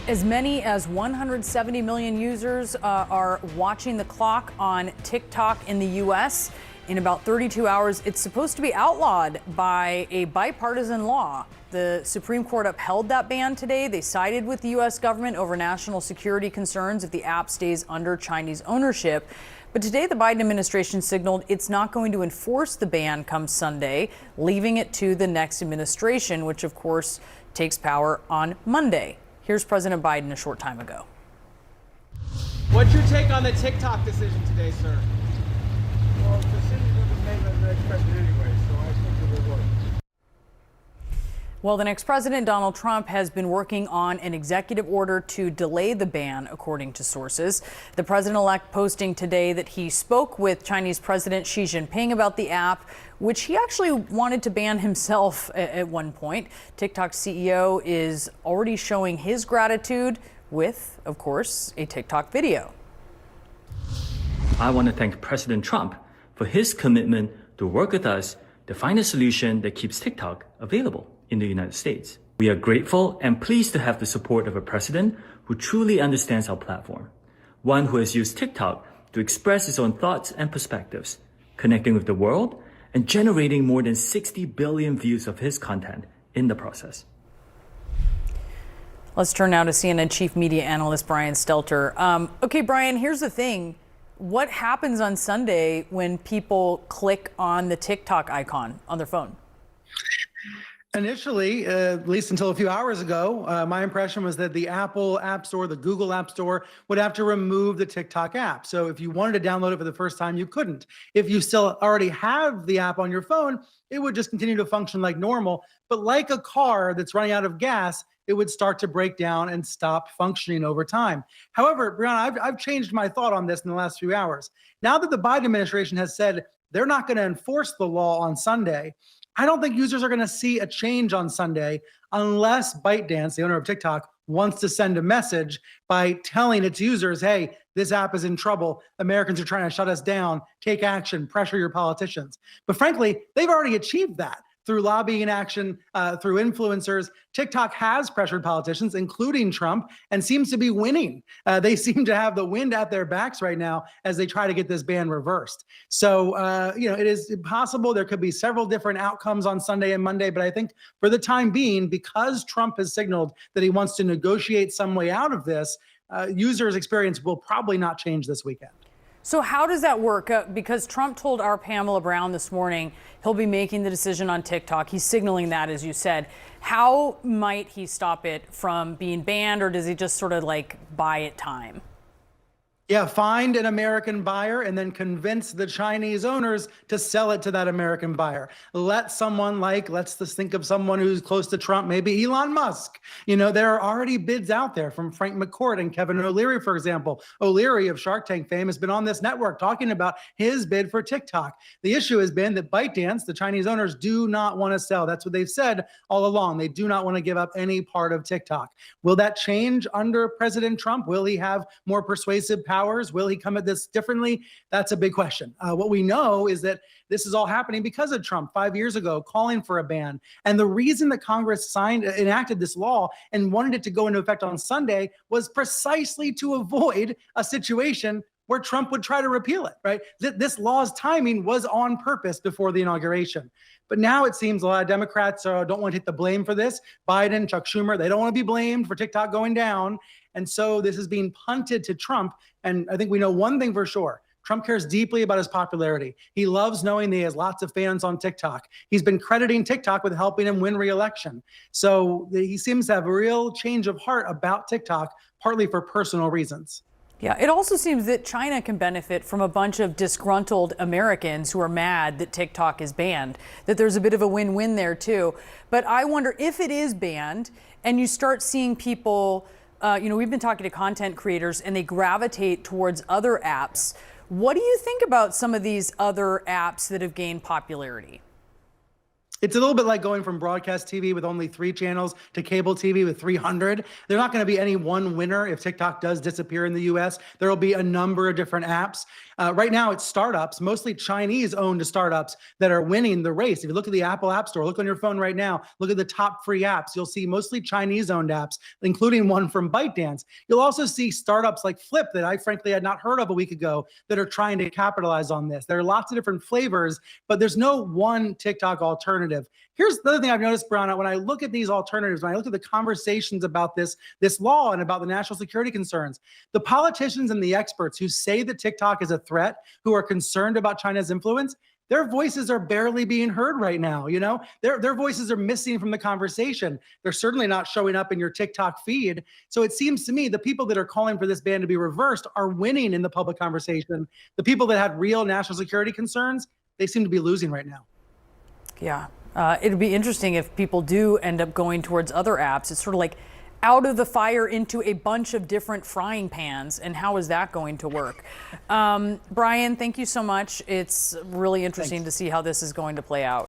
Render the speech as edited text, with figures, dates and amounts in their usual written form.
As many as 170 million users are watching the clock on TikTok in the U.S. In about 32 hours, it's supposed to be outlawed by a bipartisan law. The Supreme Court upheld that ban today. They sided with the U.S. government over national security concerns if the app stays under Chinese ownership. But today, the Biden administration signaled it's not going to enforce the ban come Sunday, leaving it to the next administration, which, of course, takes power on Monday. Here's President Biden a short time ago. What's your take on the TikTok decision today, sir? Well, the decision was made by the next president anyway, so I think it will work. Well, the next president, Donald Trump, has been working on an executive order to delay the ban, according to sources. The president-elect posting today that he spoke with Chinese President Xi Jinping about the app, which he actually wanted to ban himself at one point. TikTok's CEO is already showing his gratitude with, of course, a TikTok video. I want to thank President Trump for his commitment to work with us to find a solution that keeps TikTok available in the United States. We are grateful and pleased to have the support of a president who truly understands our platform, one who has used TikTok to express his own thoughts and perspectives, connecting with the world and generating more than 60 billion views of his content in the process. Let's turn now to CNN chief media analyst Brian Stelter. Okay, Brian, here's the thing. What happens on Sunday when people click on the TikTok icon on their phone? Initially, at least until a few hours ago, my impression was that the Apple App Store, the Google App Store would have to remove the TikTok app. So if you wanted to download it for the first time, you couldn't. If you still already have the app on your phone, it would just continue to function like normal. But like a car that's running out of gas, it would start to break down and stop functioning over time. However, Brianna, I've changed my thought on this in the last few hours. Now that the Biden administration has said they're not going to enforce the law on Sunday, I don't think users are going to see a change on Sunday unless ByteDance, the owner of TikTok, wants to send a message by telling its users, hey, this app is in trouble. Americans are trying to shut us down. Take action. Pressure your politicians. But frankly, they've already achieved that through lobbying action, through influencers. TikTok has pressured politicians, including Trump, and seems to be winning. They seem to have the wind at their backs right now as they try to get this ban reversed. So, it is possible there could be several different outcomes on Sunday and Monday, but I think for the time being, because Trump has signaled that he wants to negotiate some way out of this, users' experience will probably not change this weekend. So how does that work? Because Trump told our Pamela Brown this morning he'll be making the decision on TikTok. He's signaling that, as you said. How might he stop it from being banned, or does he just sort of like buy it time? Yeah, find an American buyer and then convince the Chinese owners to sell it to that American buyer. Let someone let's just think of someone who's close to Trump, maybe Elon Musk. There are already bids out there from Frank McCourt and Kevin O'Leary, for example. O'Leary of Shark Tank fame has been on this network talking about his bid for TikTok. The issue has been that ByteDance, the Chinese owners, do not want to sell. That's what they've said all along. They do not want to give up any part of TikTok. Will that change under President Trump? Will he have more persuasive power? Will he come at this differently? That's a big question. What we know is that this is all happening because of Trump 5 years ago calling for a ban. And the reason that Congress enacted this law and wanted it to go into effect on Sunday was precisely to avoid a situation where Trump would try to repeal it, right? This law's timing was on purpose before the inauguration. But now it seems a lot of Democrats don't want to take the blame for this. Biden, Chuck Schumer, they don't want to be blamed for TikTok going down. And so this is being punted to Trump. And I think we know one thing for sure. Trump cares deeply about his popularity. He loves knowing that he has lots of fans on TikTok. He's been crediting TikTok with helping him win re-election. So he seems to have a real change of heart about TikTok, partly for personal reasons. Yeah, it also seems that China can benefit from a bunch of disgruntled Americans who are mad that TikTok is banned, that there's a bit of a win-win there too. But I wonder if it is banned and you start seeing people, we've been talking to content creators and they gravitate towards other apps. What do you think about some of these other apps that have gained popularity? It's a little bit like going from broadcast TV with only 3 channels to cable TV with 300. There's not going to be any one winner if TikTok does disappear in the US. There will be a number of different apps. Right now, it's startups, mostly Chinese-owned startups, that are winning the race. If you look at the Apple App Store, look on your phone right now, look at the top free apps. You'll see mostly Chinese-owned apps, including one from ByteDance. You'll also see startups like Flip that I frankly had not heard of a week ago that are trying to capitalize on this. There are lots of different flavors, but there's no one TikTok alternative. Here's the other thing I've noticed, Brown, when I look at these alternatives, when I look at the conversations about this law and about the national security concerns, the politicians and the experts who say that TikTok is a threat, who are concerned about China's influence, their voices are barely being heard right now. You know, their voices are missing from the conversation. They're certainly not showing up in your TikTok feed. So it seems to me the people that are calling for this ban to be reversed are winning in the public conversation. The people that had real national security concerns, they seem to be losing right now. Yeah. It'd be interesting if people do end up going towards other apps. It's sort of like out of the fire into a bunch of different frying pans. And how is that going to work? Brian, thank you so much. It's really interesting to see how this is going to play out.